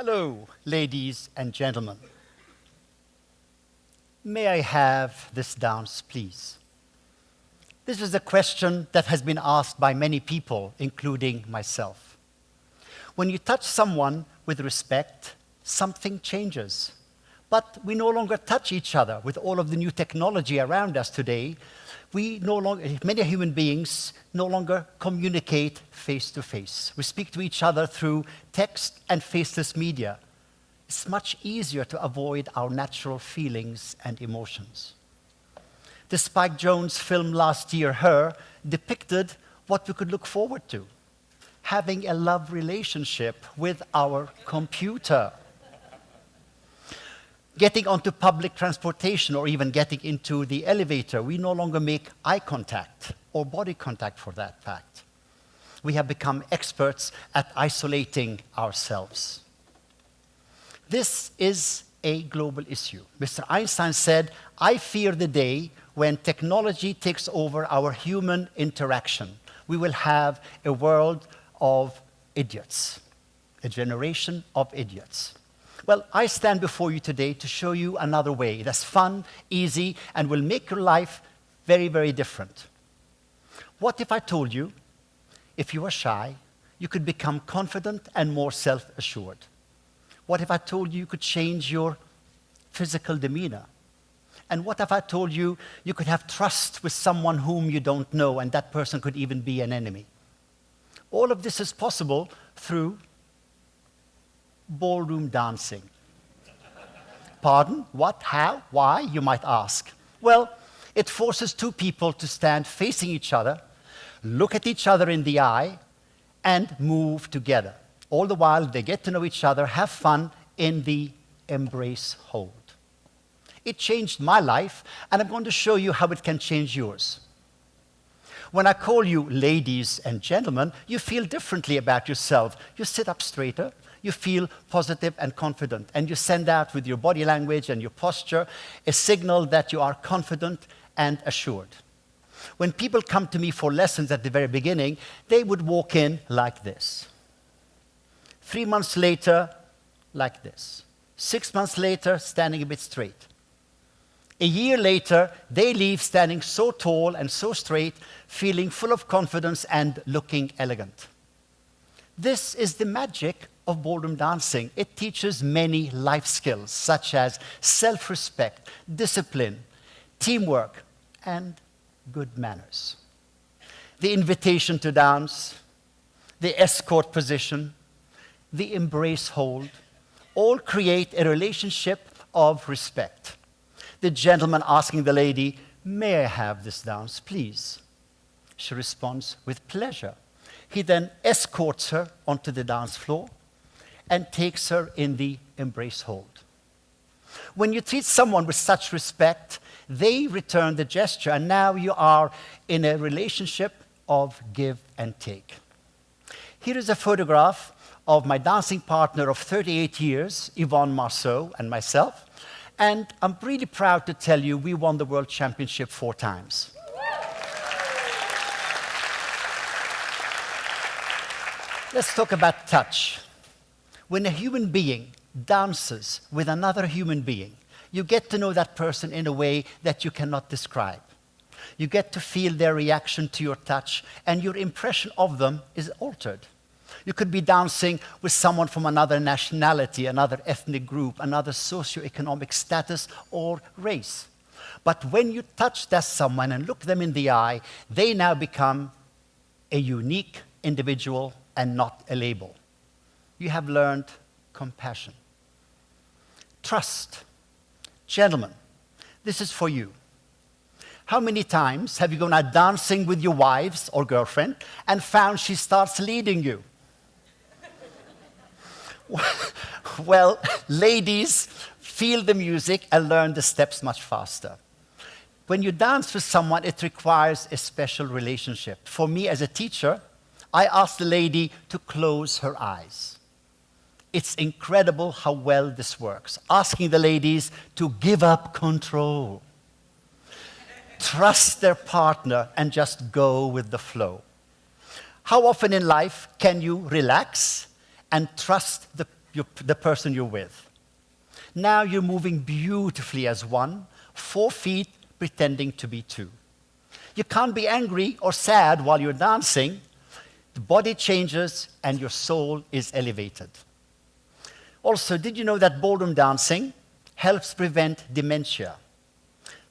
Hello, ladies and gentlemen. May I have this dance, please? This is a question that has been asked by many people, including myself. When you touch someone with respect, something changes. But we no longer touch each other with all of the new technology around us today. Many human beings no longer communicate face to face. We speak to each other through text and faceless media. It's much easier to avoid our natural feelings and emotions. The Spike Jonze film last year, Her, depicted what we could look forward to: having a love relationship with our computer. Getting onto public transportation or even getting into the elevator, we no longer make eye contact or body contact for that fact. We have become experts at isolating ourselves. This is a global issue. Mr. Einstein said, "I fear the day when technology takes over our human interaction. We will have a world of idiots, a generation of idiots." Well, I stand before you today to show you another way that's fun, easy, and will make your life very, very different. What if I told you, if you were shy, you could become confident and more self-assured? What if I told you you could change your physical demeanor? And what if I told you you could have trust with someone whom you don't know, and that person could even be an enemy? All of this is possible through ballroom dancing. Pardon? What? How? Why? You might ask. Well, it forces two people to stand facing each other, look at each other in the eye, and move together. All the while, they get to know each other, have fun in the embrace hold. It changed my life, and I'm going to show you how it can change yours. When I call you ladies and gentlemen, you feel differently about yourself. You sit up straighter, you feel positive and confident, and you send out with your body language and your posture a signal that you are confident and assured. When people come to me for lessons at the very beginning, they would walk in like this. 3 months later, like this. 6 months later, standing a bit straight. A year later, they leave standing so tall and so straight, feeling full of confidence and looking elegant. This is the magic of ballroom dancing. It teaches many life skills, such as self-respect, discipline, teamwork, and good manners. The invitation to dance, the escort position, the embrace hold, all create a relationship of respect. The gentleman asking the lady, "May I have this dance, please?" She responds with pleasure. He then escorts her onto the dance floor and takes her in the embrace hold. When you treat someone with such respect, they return the gesture, and now you are in a relationship of give and take. Here is a photograph of my dancing partner of 38 years, Yvonne Marceau, and myself. And I'm really proud to tell you we won the World Championship 4 times. Let's talk about touch. When a human being dances with another human being, you get to know that person in a way that you cannot describe. You get to feel their reaction to your touch, and your impression of them is altered. You could be dancing with someone from another nationality, another ethnic group, another socioeconomic status or race. But when you touch that someone and look them in the eye, they now become a unique individual and not a label. You have learned compassion. Trust. Gentlemen, this is for you. How many times have you gone out dancing with your wives or girlfriend and found she starts leading you? Well, ladies feel the music and learn the steps much faster. When you dance with someone, it requires a special relationship. For me as a teacher, I ask the lady to close her eyes. It's incredible how well this works. Asking the ladies to give up control. Trust their partner and just go with the flow. How often in life can you relax and trust the the person you're with. Now you're moving beautifully as one, 4 feet pretending to be 2. You can't be angry or sad while you're dancing. The body changes and your soul is elevated. Also, did you know that ballroom dancing helps prevent dementia?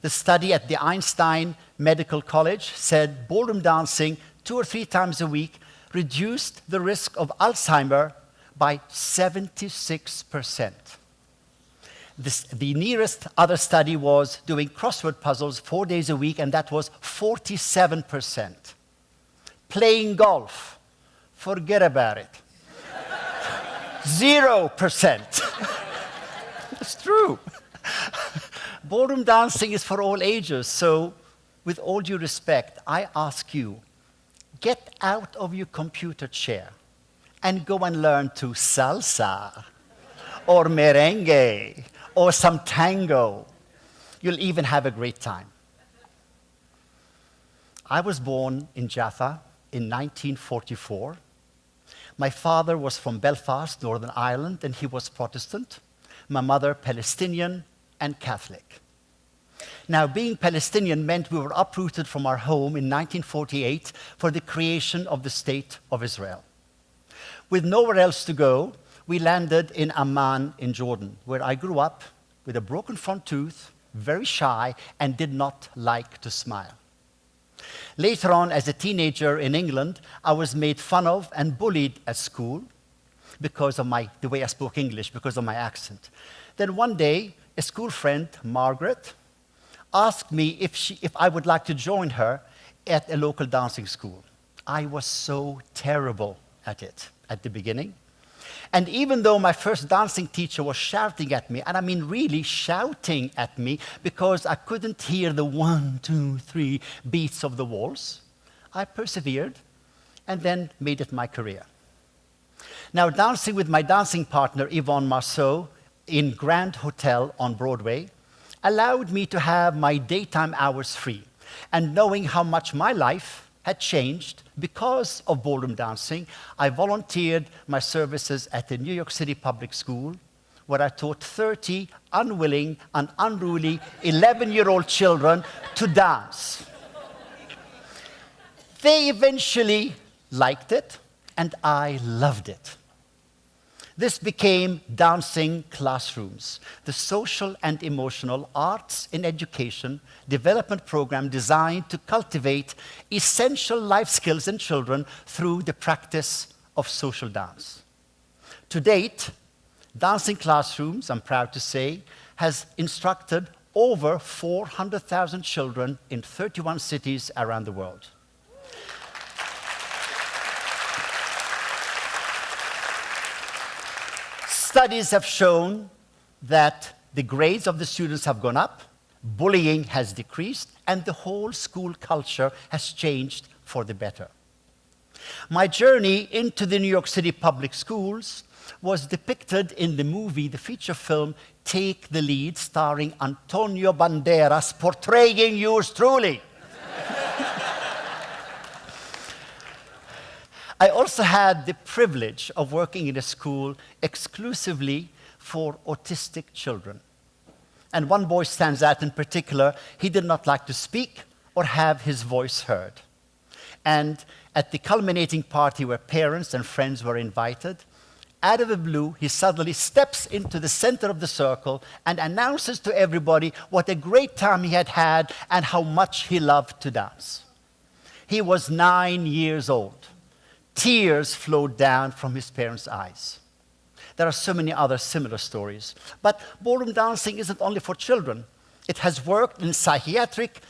The study at the Einstein Medical College said ballroom dancing 2 or 3 times a week reduced the risk of Alzheimer by 76%. The nearest other study was doing crossword puzzles 4 days a week, and that was 47%. Playing golf, forget about it. 0%. It's true. Ballroom dancing is for all ages, so with all due respect, I ask you, get out of your computer chair and go and learn to salsa or merengue or some tango. You'll even have a great time. I was born in Jaffa in 1944. My father was from Belfast, Northern Ireland, and he was Protestant. My mother, Palestinian and Catholic. Now, being Palestinian meant we were uprooted from our home in 1948 for the creation of the State of Israel. With nowhere else to go, we landed in Amman in Jordan, where I grew up with a broken front tooth, very shy, and did not like to smile. Later on, as a teenager in England, I was made fun of and bullied at school because of the way I spoke English, because of my accent. Then one day, a school friend, Margaret, asked me if I would like to join her at a local dancing school. I was so terrible at it at the beginning. And even though my first dancing teacher was shouting at me, and I mean really shouting at me because I couldn't hear the 1, 2, 3 beats of the waltz, I persevered and then made it my career. Now, dancing with my dancing partner, Yvonne Marceau, in Grand Hotel on Broadway, allowed me to have my daytime hours free. And knowing how much my life had changed because of ballroom dancing, I volunteered my services at the New York City Public School, where I taught 30 unwilling and unruly 11-year-old children to dance. They eventually liked it, and I loved it. This became Dancing Classrooms, the social and emotional arts in education development program designed to cultivate essential life skills in children through the practice of social dance. To date, Dancing Classrooms, I'm proud to say, has instructed over 400,000 children in 31 cities around the world. Studies have shown that the grades of the students have gone up, bullying has decreased, and the whole school culture has changed for the better. My journey into the New York City public schools was depicted in the movie, the feature film, Take the Lead, starring Antonio Banderas, portraying yours truly. I also had the privilege of working in a school exclusively for autistic children. And one boy stands out in particular. He did not like to speak or have his voice heard. And at the culminating party where parents and friends were invited, out of the blue, he suddenly steps into the center of the circle and announces to everybody what a great time he had had and how much he loved to dance. He was 9 years old. Tears flowed down from his parents' eyes. There are so many other similar stories. But ballroom dancing isn't only for children. It has worked in psychiatric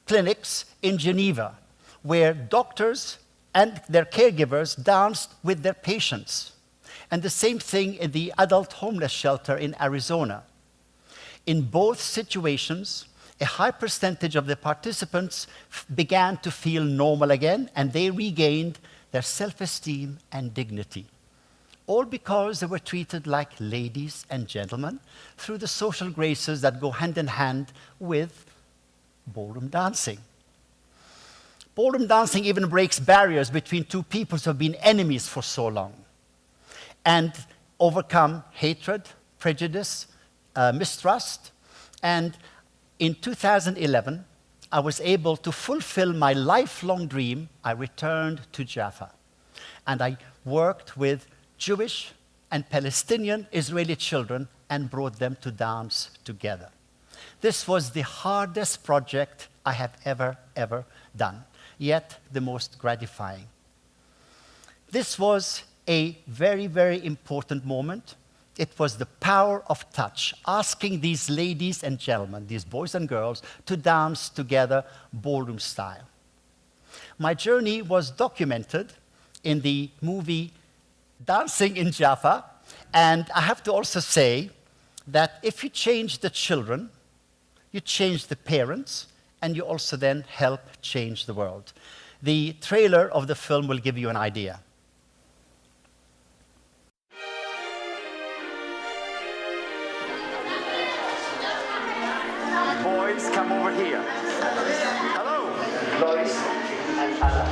clinics in Geneva, where doctors and their caregivers danced with their patients. And the same thing in the adult homeless shelter in Arizona. In both situations, a high percentage of the participants began to feel normal again, and they regained their self-esteem and dignity, all because they were treated like ladies and gentlemen through the social graces that go hand in hand with ballroom dancing. Ballroom dancing even breaks barriers between two peoples who have been enemies for so long. And overcome hatred, prejudice, mistrust. And in 2011, I was able to fulfill my lifelong dream. I returned to Jaffa. And I worked with Jewish and Palestinian Israeli children and brought them to dance together. This was the hardest project I have ever done, yet the most gratifying. This was a very important moment. It was the power of touch, asking these ladies and gentlemen, these boys and girls, to dance together ballroom style. My journey was documented in the movie Dancing in Jaffa, and I have to also say that if you change the children, you change the parents, and you also then help change the world. The trailer of the film will give you an idea. Boys, come over here. Hello. Lois and Anna.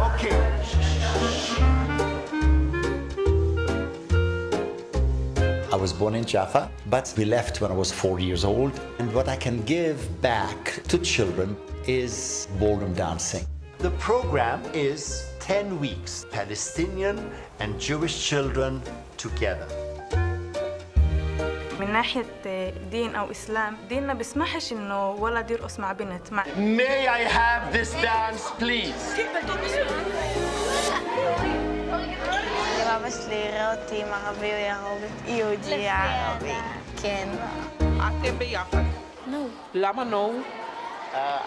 Okay. I was born in Jaffa, but we left when I was 4 years old. And what I can give back to children is ballroom dancing. The program is 10 weeks, Palestinian and Jewish children together. من ناحية دين أو إسلام، ديننا بيسمحش إنه ولد يرقص مع بنت. May I have this dance, please? אבא שלי יראה אותי עם ערבי, הוא יהרוג את יהודי ערבי. כן. אתם ביחד. No. למה no?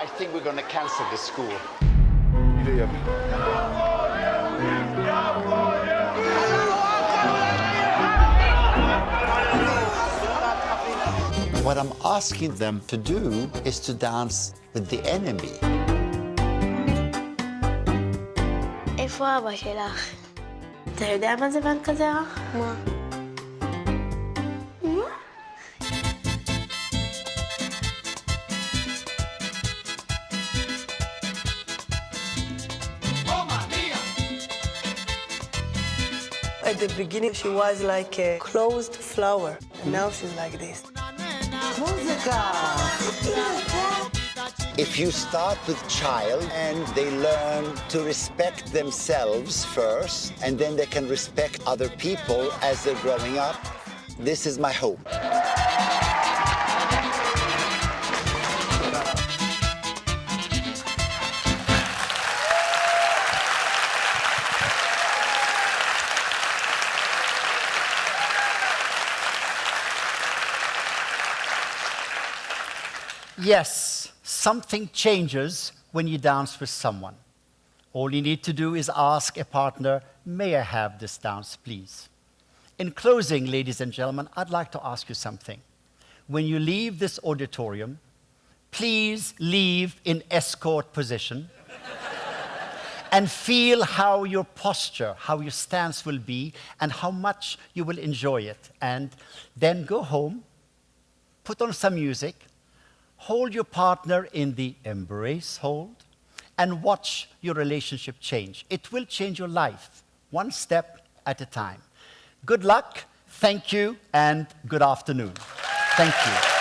I think we're going to cancel the school. What I'm asking them to do is to dance with the enemy. איפה אבא שלך? אתה יודע מה זה בנק הזרע? מה? At the beginning, she was like a closed flower. And now she's like this. If you start with child and they learn to respect themselves first, and then they can respect other people as they're growing up, this is my hope. Yes, something changes when you dance with someone. All you need to do is ask a partner, may I have this dance, please? In closing, ladies and gentlemen, I'd like to ask you something. When you leave this auditorium, please leave in escort position and feel how your posture, how your stance will be, and how much you will enjoy it. And then go home, put on some music, hold your partner in the embrace hold, and watch your relationship change. It will change your life, one step at a time. Good luck, thank you, and good afternoon. Thank you.